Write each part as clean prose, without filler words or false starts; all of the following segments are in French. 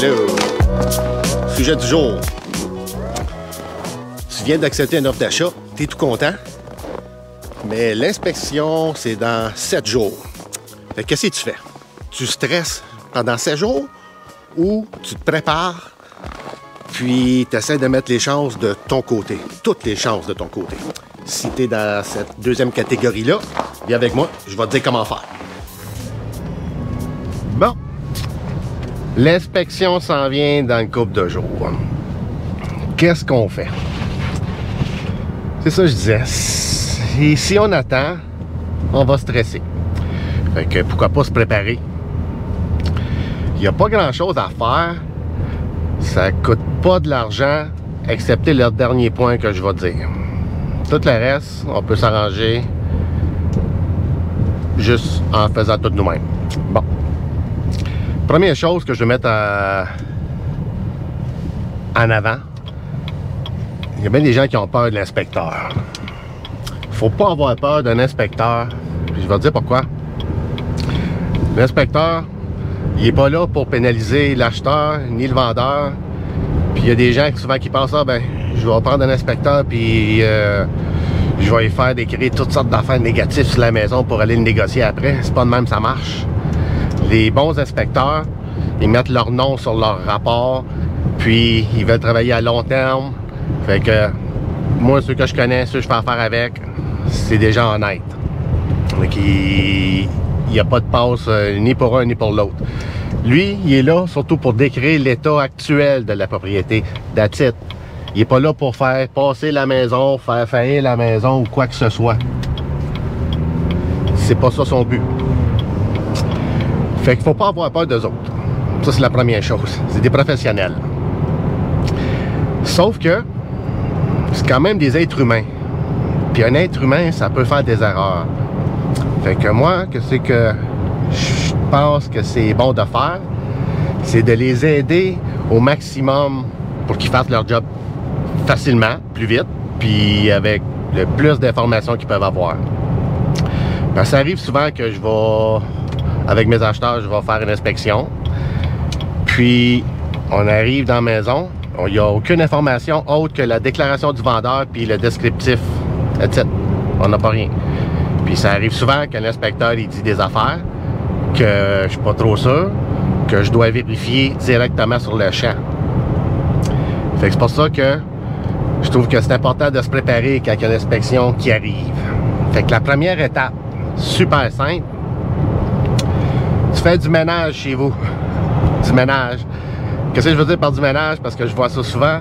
Hello! Sujet du jour. Tu viens d'accepter une offre d'achat, tu es tout content, mais l'inspection, c'est dans 7 jours. Fait que qu'est-ce que tu fais? Tu stresses pendant 7 jours ou tu te prépares puis tu essaies de mettre les chances de ton côté, toutes les chances de ton côté. Si tu es dans cette deuxième catégorie-là, viens avec moi, je vais te dire comment faire. Bon, l'inspection s'en vient dans une couple de jours. Qu'est-ce qu'on fait? C'est ça que je disais. Si on attend, on va stresser. Fait que pourquoi pas se préparer? Il n'y a pas grand-chose à faire. Ça coûte pas de l'argent, excepté le dernier point que je vais dire. Tout le reste, on peut s'arranger juste en faisant tout nous-mêmes. Bon. Première chose que je vais mettre en avant, il y a bien des gens qui ont peur de l'inspecteur. Faut pas avoir peur d'un inspecteur. Puis je vais te dire pourquoi. L'inspecteur, il n'est pas là pour pénaliser l'acheteur ni le vendeur. Puis il y a des gens souvent qui pensent, ah ben, je vais prendre un inspecteur puis je vais lui faire décrire toutes sortes d'affaires négatives sur la maison pour aller le négocier après. C'est pas de même ça marche. Les bons inspecteurs, ils mettent leur nom sur leur rapport, puis ils veulent travailler à long terme. Fait que moi, ceux que je connais, ceux que je fais affaire avec, c'est des gens honnêtes. Donc il n'y a pas de passe ni pour un ni pour l'autre. Lui, il est là surtout pour décrire l'état actuel de la propriété. That's it. Il n'est pas là pour faire passer la maison, faire faillir la maison ou quoi que ce soit. C'est pas ça son but. Fait qu'il faut pas avoir peur d'eux autres. Ça, c'est la première chose. C'est des professionnels. Sauf que c'est quand même des êtres humains. Puis un être humain, ça peut faire des erreurs. Fait que moi, qu'est-ce que je pense que c'est bon de faire, c'est de les aider au maximum pour qu'ils fassent leur job facilement, plus vite, puis avec le plus d'informations qu'ils peuvent avoir. Ben, ça arrive souvent que je vais, avec mes acheteurs, je vais faire une inspection. Puis, on arrive dans la maison, il n'y a aucune information autre que la déclaration du vendeur puis le descriptif. That's it. On n'a pas rien. Puis ça arrive souvent que l'inspecteur il dit des affaires que je suis pas trop sûr, que je dois vérifier directement sur le champ. Fait que c'est pour ça que je trouve que c'est important de se préparer quand il y a l'inspection qui arrive. Fait que la première étape, super simple, tu fais du ménage chez vous. Du ménage. Qu'est-ce que je veux dire par du ménage? Parce que je vois ça souvent.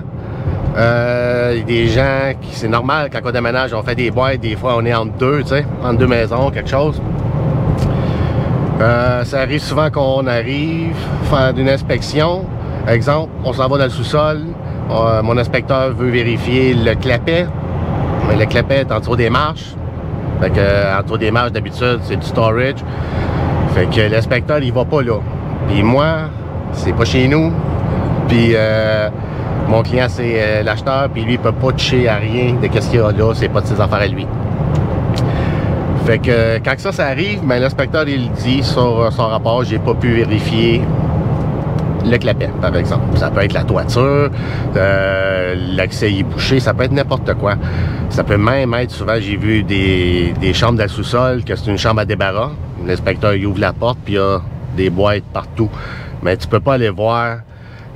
Il y a des gens qui, c'est normal, quand on déménage, on fait des boîtes, des fois on est entre deux, tu sais, entre deux maisons, quelque chose. Ça arrive souvent qu'on arrive faire une inspection. Exemple, on s'en va dans le sous-sol, mon inspecteur veut vérifier le clapet, mais le clapet est en dessous des marches. Fait que en dessous des marches, d'habitude, c'est du storage. Fait que l'inspecteur, il va pas là. Puis moi, c'est pas chez nous. Puis mon client, c'est l'acheteur, puis lui, il peut pas toucher à rien de ce qu'il y a là, c'est pas de ses affaires à lui. Fait que quand ça arrive, ben, l'inspecteur, il dit sur son rapport, j'ai pas pu vérifier le clapet, par exemple. Ça peut être la toiture, l'accès est bouché, ça peut être n'importe quoi. Ça peut même être, souvent, j'ai vu des chambres dans le sous-sol, que c'est une chambre à débarras. L'inspecteur, il ouvre la porte, puis il y a des boîtes partout. Mais tu peux pas aller voir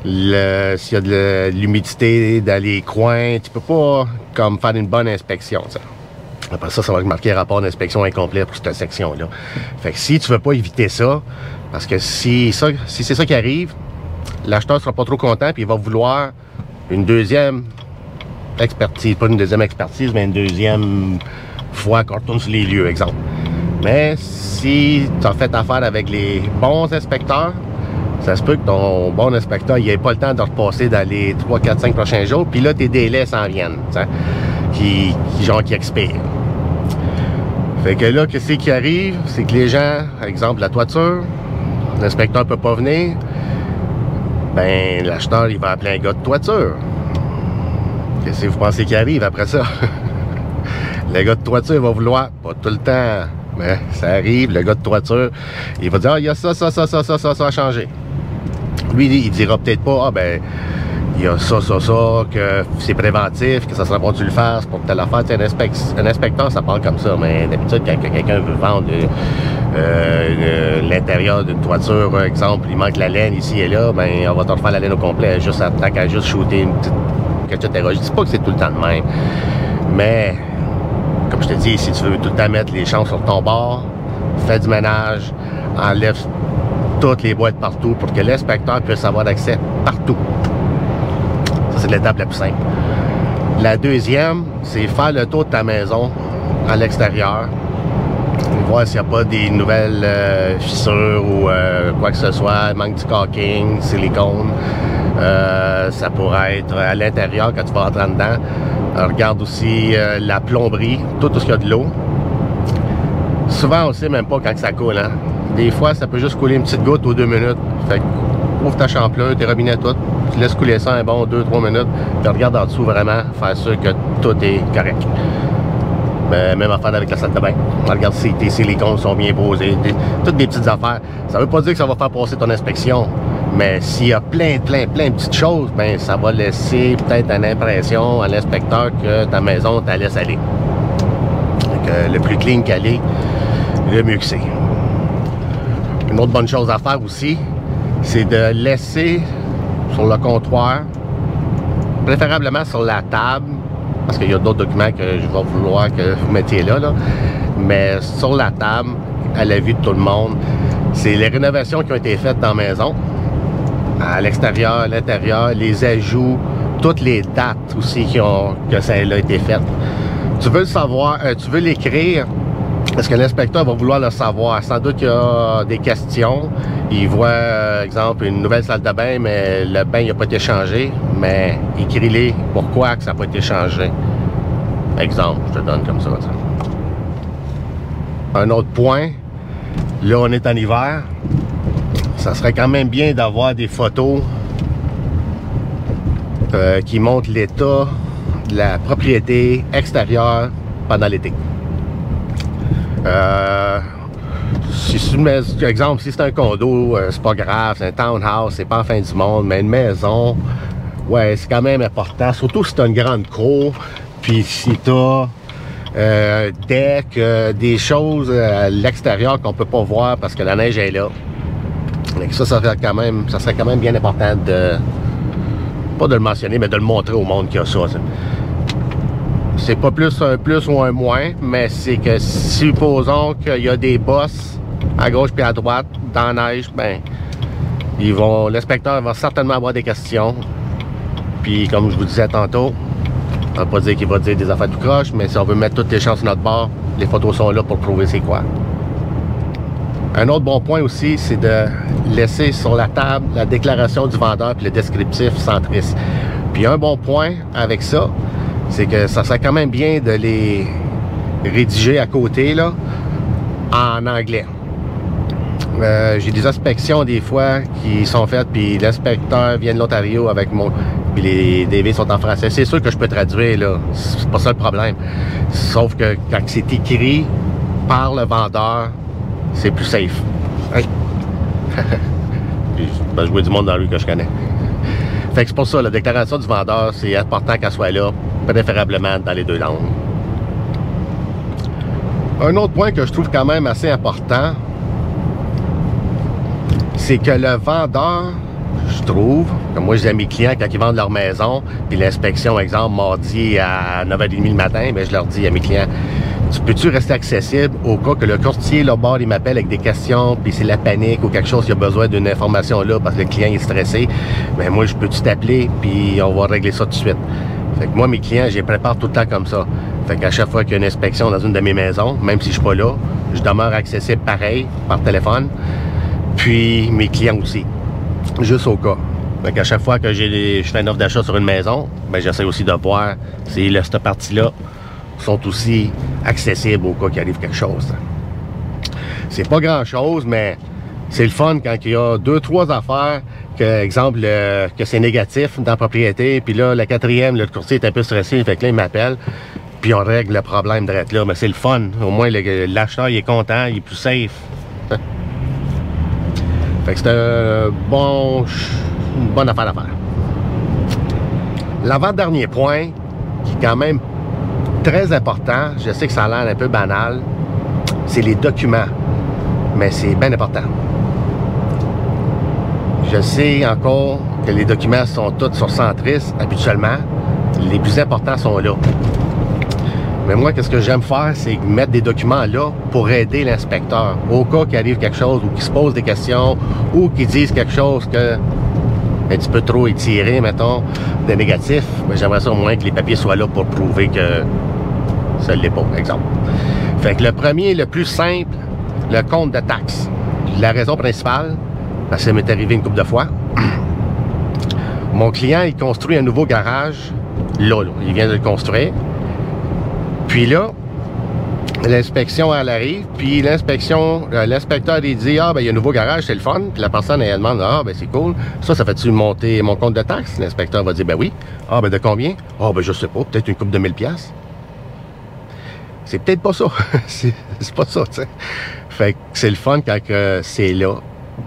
s'il y a de l'humidité dans les coins. Tu peux pas comme faire une bonne inspection, ça. Après ça, ça va marquer rapport d'inspection incomplet pour cette section-là. Fait que si tu veux pas éviter ça, parce que si c'est ça qui arrive, l'acheteur sera pas trop content puis il va vouloir une deuxième expertise. Pas une deuxième expertise, mais une deuxième fois qu'on retourne sur les lieux, exemple. Mais si tu as fait affaire avec les bons inspecteurs, ça se peut que ton bon inspecteur il n'ait pas le temps de repasser dans les 3, 4, 5 prochains jours, puis là, tes délais s'en viennent, qui expirent. Fait que là, qu'est-ce qui arrive? C'est que les gens, par exemple, la toiture, l'inspecteur ne peut pas venir, ben l'acheteur, il va appeler un gars de toiture. Qu'est-ce que vous pensez qui arrive après ça? Le gars de toiture va vouloir, pas tout le temps, mais ça arrive, le gars de toiture, il va dire, ah, il y a ça a changé. Lui, il dira peut-être pas, ah ben, il y a ça, que c'est préventif, que ça serait bon de le faire, c'est pour telle affaire. Un inspecteur, ça parle comme ça, mais d'habitude, quand quelqu'un veut vendre l'intérieur d'une toiture, par exemple, il manque la laine ici et là, ben, on va te refaire la laine au complet, juste tant qu'à juste shooter une petite, etc. Je dis pas que c'est tout le temps de même, mais, comme je te dis, si tu veux tout le temps mettre les chances sur ton bord, fais du ménage, enlève toutes les boîtes partout pour que l'inspecteur puisse avoir accès partout. Ça, c'est l'étape la plus simple. La deuxième, c'est faire le tour de ta maison à l'extérieur. Voir s'il n'y a pas des nouvelles fissures ou quoi que ce soit, manque du caulking, silicone. Ça pourrait être à l'intérieur quand tu vas rentrer dedans. Regarde aussi la plomberie, tout ce qu'il y a de l'eau. Souvent, on ne sait même pas quand ça coule. Hein? Des fois, ça peut juste couler une petite goutte aux 2 minutes. Fait que, ouvre ta champleur, tes robinets tout, tu laisses couler ça un bon 2-3 minutes, puis regarde en dessous vraiment, faire sûr que tout est correct. Mais même affaire avec la salle de bain. Regarde si tes silicones sont bien posés, toutes des petites affaires. Ça veut pas dire que ça va faire passer ton inspection, mais s'il y a plein de petites choses, ben ça va laisser peut-être une impression à l'inspecteur que ta maison t'en laisse aller. Donc, le plus clean qu'elle est, le mieux que c'est. Une autre bonne chose à faire aussi, c'est de laisser sur le comptoir, préférablement sur la table, parce qu'il y a d'autres documents que je vais vouloir que vous mettiez là, mais sur la table, à la vue de tout le monde, c'est les rénovations qui ont été faites dans la maison, à l'extérieur, à l'intérieur, les ajouts, toutes les dates aussi que ça a été fait. Tu veux le savoir, tu veux l'écrire, parce que l'inspecteur va vouloir le savoir. Sans doute qu'il y a des questions. Il voit, exemple, une nouvelle salle de bain, mais le bain n'a pas été changé. Mais écris-les pourquoi que ça n'a pas été changé. Exemple, je te donne comme ça. Un autre point, là on est en hiver, ça serait quand même bien d'avoir des photos qui montrent l'état de la propriété extérieure pendant l'été. Si exemple, si c'est un condo, c'est pas grave, c'est un townhouse, c'est pas la fin du monde, mais une maison, ouais, c'est quand même important, surtout si tu as une grande cour, puis si tu as deck, des choses à l'extérieur qu'on peut pas voir parce que la neige est là. Donc ça serait quand même bien important de, pas de le mentionner, mais de le montrer au monde qu'il y a ça. C'est pas plus un plus ou un moins, mais c'est que supposons qu'il y a des bosses à gauche puis à droite dans la neige, ben l'inspecteur va certainement avoir des questions. Puis comme je vous disais tantôt, ça ne veut pas dire qu'il va dire des affaires tout croche, mais si on veut mettre toutes les chances sur notre bord, les photos sont là pour prouver c'est quoi. Un autre bon point aussi, c'est de laisser sur la table la déclaration du vendeur puis le descriptif centriste. Puis un bon point avec ça, c'est que ça serait quand même bien de les rédiger à côté là, en anglais. J'ai des inspections des fois qui sont faites, puis l'inspecteur vient de l'Ontario avec puis les DV sont en français. C'est sûr que je peux traduire, là. C'est pas ça le problème. Sauf que quand c'est écrit par le vendeur, c'est plus safe. Hey. Puis, je vois du monde dans la rue que je connais. Fait que c'est pour ça, la déclaration du vendeur, c'est important qu'elle soit là, préférablement dans les deux langues. Un autre point que je trouve quand même assez important, c'est que le vendeur, je trouve, comme moi je dis à mes clients quand ils vendent leur maison, puis l'inspection, exemple, mardi à 9h30 le matin, bien, je leur dis à mes clients, peux-tu rester accessible au cas que le courtier là-bas, il m'appelle avec des questions, puis c'est la panique ou quelque chose, il a besoin d'une information là parce que le client est stressé, bien moi je peux-tu t'appeler, puis on va régler ça tout de suite. Fait que moi, mes clients, je les prépare tout le temps comme ça. Fait qu'à chaque fois qu'il y a une inspection dans une de mes maisons, même si je suis pas là, je demeure accessible pareil, par téléphone, puis mes clients aussi. Juste au cas. Donc à chaque fois que je fais une offre d'achat sur une maison, ben j'essaie aussi de voir si cette partie-là sont aussi accessibles au cas qu'il arrive quelque chose. C'est pas grand-chose, mais c'est le fun quand il y a 2-3 affaires, que, exemple, que c'est négatif dans la propriété, puis là, la quatrième, le courtier est un peu stressé, fait que là, il m'appelle, puis on règle le problème direct là. Mais c'est le fun. Au moins, l'acheteur, il est content, il est plus safe. Fait que c'est une bonne affaire à faire. L'avant-dernier point, qui est quand même très important, je sais que ça a l'air un peu banal, c'est les documents. Mais c'est bien important. Je sais encore que les documents sont tous sur Centris, habituellement. Les plus importants sont là. Mais moi, qu'est-ce que j'aime faire, c'est mettre des documents là pour aider l'inspecteur. Au cas qu'il arrive quelque chose, ou qu'il se pose des questions, ou qu'il dise quelque chose que un petit peu trop étiré, mettons, de négatif, mais j'aimerais ça au moins que les papiers soient là pour prouver que ça ne l'est pas, exemple. Fait que le premier, le plus simple, le compte de taxes. La raison principale, parce que ça m'est arrivé une couple de fois, mon client, il construit un nouveau garage, là, il vient de le construire. Puis là, l'inspection, elle arrive, puis l'inspecteur, il dit, ah, ben, il y a un nouveau garage, c'est le fun. Puis la personne, elle demande, ah, ben, c'est cool. Ça fait-tu monter mon compte de taxes? L'inspecteur va dire, ben oui. Ah, ben, de combien? Ah, ben, je sais pas, peut-être une couple de 1000$. C'est peut-être pas ça. c'est pas ça, tu sais. Fait que c'est le fun quand c'est là.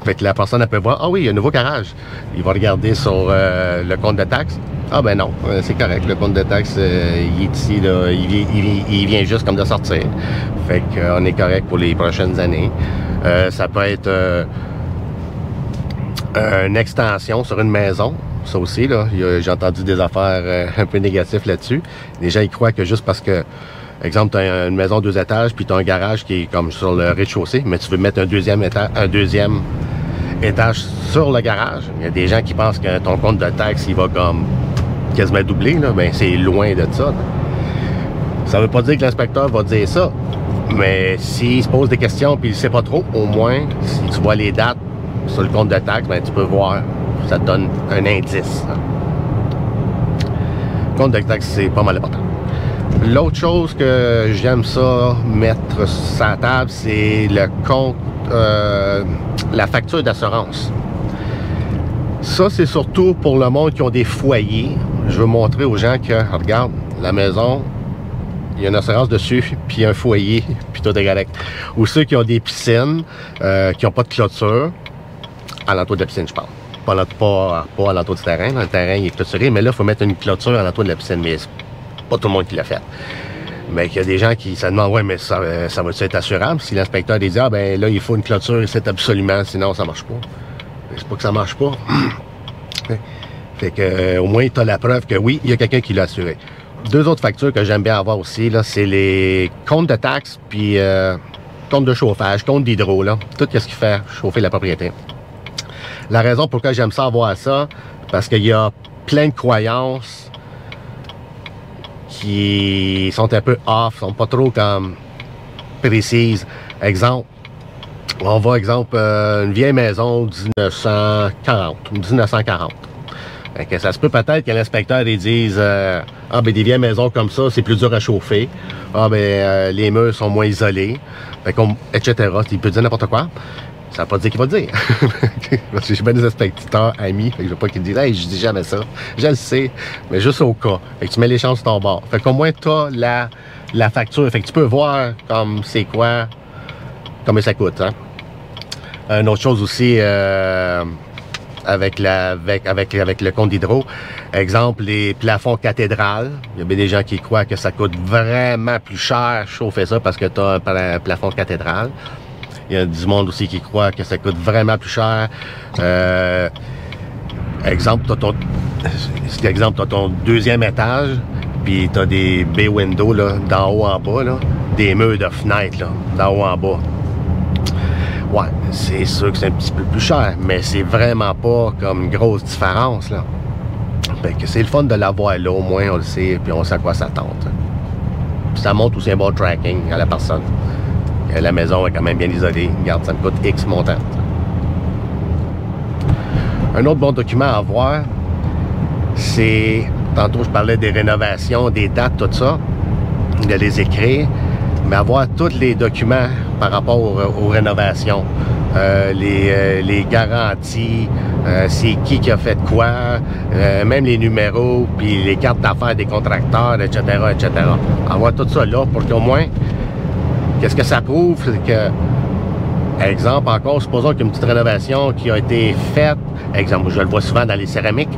Fait que la personne, elle peut voir, ah oui, il y a un nouveau garage. Il va regarder sur le compte de taxes. Ah ben non, c'est correct. Le compte de taxes, il est ici, là, il vient juste comme de sortir. Fait qu'on est correct pour les prochaines années. Ça peut être une extension sur une maison. Ça aussi, là, j'ai entendu des affaires un peu négatives là-dessus. Les gens, ils croient que juste parce que, exemple, tu as une maison 2 étages, puis tu as un garage qui est comme sur le rez-de-chaussée, mais tu veux mettre un deuxième étage sur le garage. Il y a des gens qui pensent que ton compte de taxes, il va comme quasiment doubler, là. Ben, c'est loin de ça. Ça veut pas dire que l'inspecteur va dire ça, mais s'il se pose des questions puis il sait pas trop, au moins, si tu vois les dates sur le compte de taxes, ben, tu peux voir, ça te donne un indice. Le compte de taxes, c'est pas mal important. L'autre chose que j'aime ça mettre sur la table, c'est le compte, la facture d'assurance. Ça, c'est surtout pour le monde qui ont des foyers. Je veux montrer aux gens que, regarde, la maison, il y a une assurance dessus, puis un foyer, puis tout est correct. Ou ceux qui ont des piscines, qui n'ont pas de clôture, à l'entour de la piscine, je parle. Pas à l'entour du terrain. Le terrain, il est clôturé, mais là, il faut mettre une clôture à l'entour de la piscine. Mais c'est pas tout le monde qui l'a fait. Mais il y a des gens qui se demandent, ouais, mais ça va-tu être assurable? Si l'inspecteur dit, ah, ben là, il faut une clôture, c'est absolument, sinon ça marche pas. C'est pas que ça marche pas. Fait que, au moins, tu as la preuve que oui, il y a quelqu'un qui l'a assuré. Deux autres factures que j'aime bien avoir aussi, là, c'est les comptes de taxes, puis compte de chauffage, compte d'hydro, là. Tout ce qui fait chauffer la propriété. La raison pourquoi j'aime ça avoir ça, parce qu'il y a plein de croyances qui sont un peu off, sont pas trop comme précises. Exemple, on va, une vieille maison 1940 ou 1940. Que ça se peut peut-être que l'inspecteur dise ah, ben des vieilles maisons comme ça, c'est plus dur à chauffer. Ah, ben les murs sont moins isolés, etc. Il peut dire n'importe quoi. Ça ne veut pas dire qu'il va dire. Parce que j'ai bien des inspecteurs amis, fait que je veux pas qu'ils disent hey, je dis jamais ça. Je le sais, mais juste au cas. Fait que tu mets les chances sur ton bord. Fait qu'au moins tu as la facture. Fait que tu peux voir comme c'est quoi, combien ça coûte. Hein? Une autre chose aussi avec le compte d'hydro. Exemple, les plafonds cathédrales. Il y a bien des gens qui croient que ça coûte vraiment plus cher chauffer ça parce que tu as un plafond cathédrale. Il y a du monde aussi qui croit que ça coûte vraiment plus cher. Exemple, tu as ton deuxième étage, puis tu as des bay windows d'en haut en bas, là, des murs de fenêtres d'en haut en bas. Ouais, c'est sûr que c'est un petit peu plus cher, mais c'est vraiment pas comme une grosse différence. Là. Fait que c'est le fun de l'avoir là, au moins on le sait, puis on sait à quoi s'attendre. Puis ça montre aussi un bon tracking à la personne. La maison est quand même bien isolée. Regarde, ça me coûte X montant. Un autre bon document à avoir, c'est... Tantôt, je parlais des rénovations, des dates, tout ça. De les écrire. Mais avoir tous les documents par rapport aux rénovations. Les garanties, c'est qui a fait quoi, même les numéros, puis les cartes d'affaires des contracteurs, etc., etc. Avoir tout ça là pour qu'au moins... Qu'est-ce que ça prouve? C'est que Exemple encore, supposons qu'il y a une petite rénovation qui a été faite. Exemple, je le vois souvent dans les céramiques.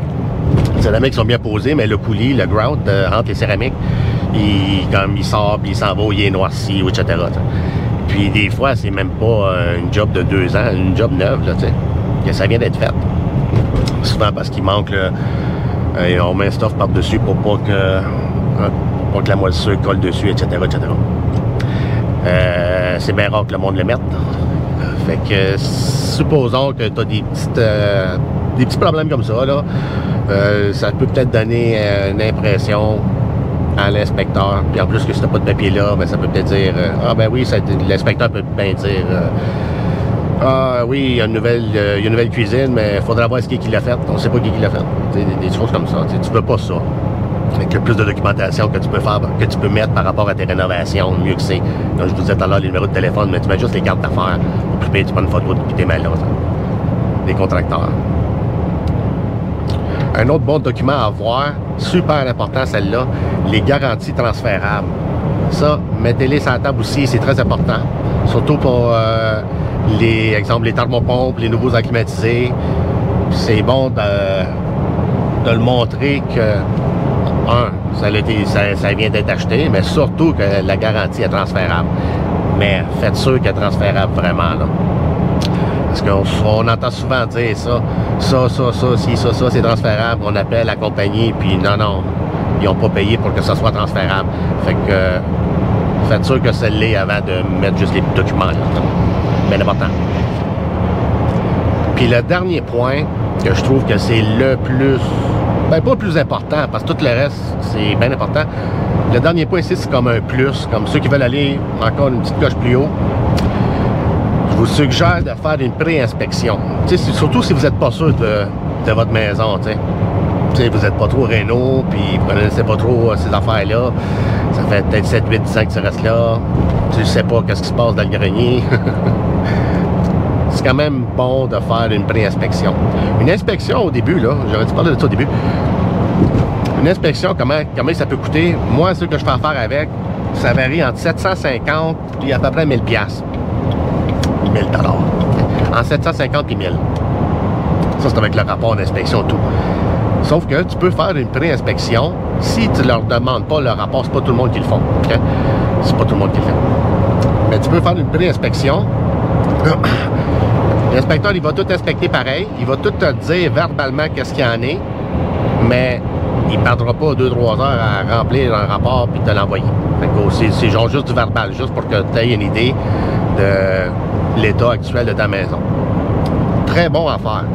Les céramiques sont bien posées, mais le coulis, le grout entre les céramiques, comme il sort, puis il s'en va, il est noirci, etc. T'sais. Puis des fois, c'est même pas une job de 2 ans, une job neuve, là, que ça vient d'être fait. Souvent parce qu'il manque, et on met un stuff par-dessus pour pas que la moisissure colle dessus, etc., etc. C'est bien rare que le monde le mette. Fait que, supposons que tu as des petits problèmes comme ça, là, ça peut peut-être donner une impression à l'inspecteur. Puis en plus que si t'as pas de papier là, ben, ça peut peut-être dire ah ben oui, l'inspecteur peut bien dire ah oui, il y a une nouvelle cuisine, mais il faudra voir ce qui l'a fait. On sait pas qui l'a fait. Des choses comme ça. Tu veux pas ça. Avec le plus de documentation que tu peux faire, que tu peux mettre par rapport à tes rénovations, mieux que c'est. Comme je vous disais tout à l'heure, les numéros de téléphone, mais tu mets juste les cartes d'affaires. Au plus pire, tu prends une photo depuis tes mails là. Les contracteurs. Un autre bon document à avoir, super important celle-là, les garanties transférables. Ça, mettez-les sur la table aussi, c'est très important. Surtout pour les thermopompes, les nouveaux acclimatisés. C'est bon de le montrer que, ça vient d'être acheté, mais surtout que la garantie est transférable. Mais faites sûr qu'elle est transférable vraiment, là. Parce qu'on entend souvent dire ça, c'est transférable, on appelle la compagnie, puis non, ils n'ont pas payé pour que ça soit transférable. Fait que faites sûr que ça l'est avant de mettre juste les documents là. Bien important. Puis le dernier point, que je trouve que c'est le plus, ben pas le plus important, parce que tout le reste, c'est bien important. Le dernier point ici, c'est comme un plus, comme ceux qui veulent aller encore une petite coche plus haut. Je vous suggère de faire une pré-inspection. Surtout si vous n'êtes pas sûr de votre maison. T'sais, vous n'êtes pas trop réno, puis vous ne connaissez pas trop ces affaires-là. Ça fait peut-être 7, 8, 10 ans que tu restes là. Tu ne sais pas qu'est-ce qui se passe dans le grenier. C'est quand même bon de faire une pré-inspection. Une inspection au début, là, j'aurais dû parler de ça au début. Une inspection, comment ça peut coûter? Moi, ce que je fais affaire avec, ça varie entre 750 et à peu près 1000$. 1000 $. En 750 et 1000. Ça, c'est avec le rapport d'inspection et tout. Sauf que tu peux faire une pré-inspection. Si tu leur demandes pas le rapport, c'est pas tout le monde qui le font. Okay? C'est pas tout le monde qui le fait. Mais tu peux faire une pré-inspection. L'inspecteur, il va tout inspecter pareil. Il va tout te dire verbalement qu'est-ce qu'il y en est. Mais il ne perdra pas 2-3 heures à remplir un rapport et te l'envoyer. C'est genre juste du verbal, juste pour que tu aies une idée de l'état actuel de ta maison. Très bon à faire.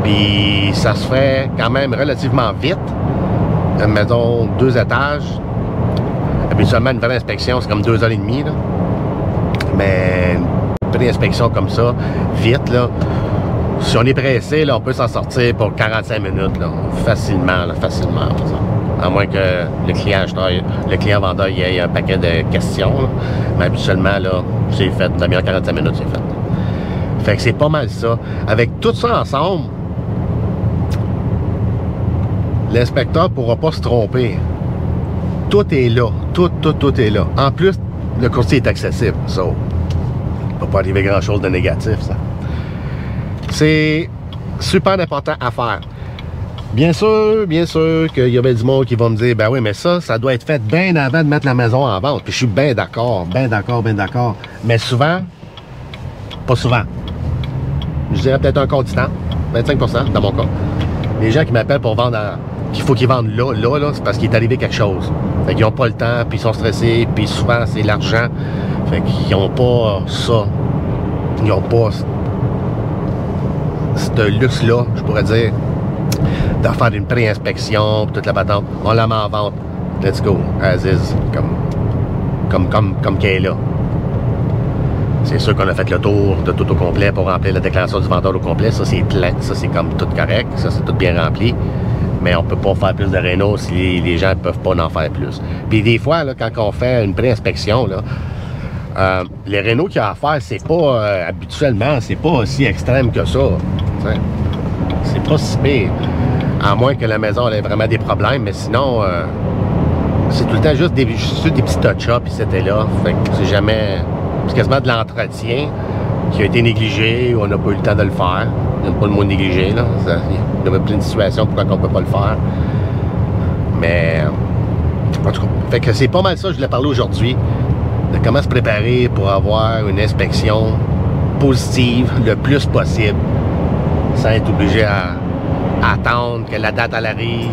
Puis ça se fait quand même relativement vite. Une maison 2 étages. Habituellement, une vraie inspection, c'est comme 2h30. Là. Mais une pré-inspection comme ça, vite, là, si on est pressé, là, on peut s'en sortir pour 45 minutes. Là, facilement. À moins que le client vendeur il ait un paquet de questions. Là. Mais habituellement, là, c'est fait. Dans 45 minutes, c'est fait. Fait que c'est pas mal ça. Avec tout ça ensemble, l'inspecteur ne pourra pas se tromper. Tout est là. Tout est là. En plus, le courtier est accessible. Ça, il ne va pas arriver grand-chose de négatif, ça. C'est super important à faire. Bien sûr qu'il y avait du monde qui va me dire, ben oui, mais ça doit être fait bien avant de mettre la maison en vente. Puis je suis bien d'accord. Mais souvent, pas souvent. Je dirais peut-être un quart du temps, 25% dans mon cas. Les gens qui m'appellent pour vendre, qu'il faut qu'ils vendent là, c'est parce qu'il est arrivé quelque chose. Fait qu'ils n'ont pas le temps, puis ils sont stressés, puis souvent c'est l'argent. Fait qu'ils n'ont pas ça. Ils n'ont pas ce luxe-là, je pourrais dire, de faire une pré-inspection, toute la patente. On la met en vente. Let's go, as is, comme qu'elle est là. C'est sûr qu'on a fait le tour de tout au complet pour remplir la déclaration du vendeur au complet. Ça, c'est plein. Ça, c'est comme tout correct. Ça, c'est tout bien rempli. Mais on peut pas faire plus de réno si les gens ne peuvent pas en faire plus. Puis des fois, là, quand on fait une pré-inspection, là, les rénaux qu'il y a à faire, c'est pas habituellement, c'est pas aussi extrême que ça. C'est pas si pire. À moins que la maison ait vraiment des problèmes, mais sinon, c'est tout le temps juste des petits touch-ups, puis c'était là. Fait que c'est jamais... C'est quasiment de l'entretien, qui a été négligé, ou on n'a pas eu le temps de le faire. J'aime pas le mot négligé, là. Il y a plein de situations pourquoi on ne peut pas le faire. Mais, en tout cas, fait que c'est pas mal ça que je voulais parler aujourd'hui, de comment se préparer pour avoir une inspection positive le plus possible, sans être obligé à attendre que la date elle arrive,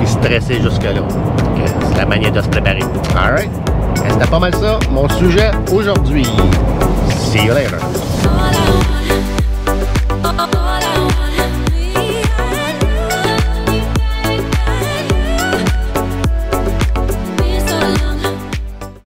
et stresser jusque-là. C'est la manière de se préparer. Alright? C'était pas mal ça, mon sujet aujourd'hui. See you later.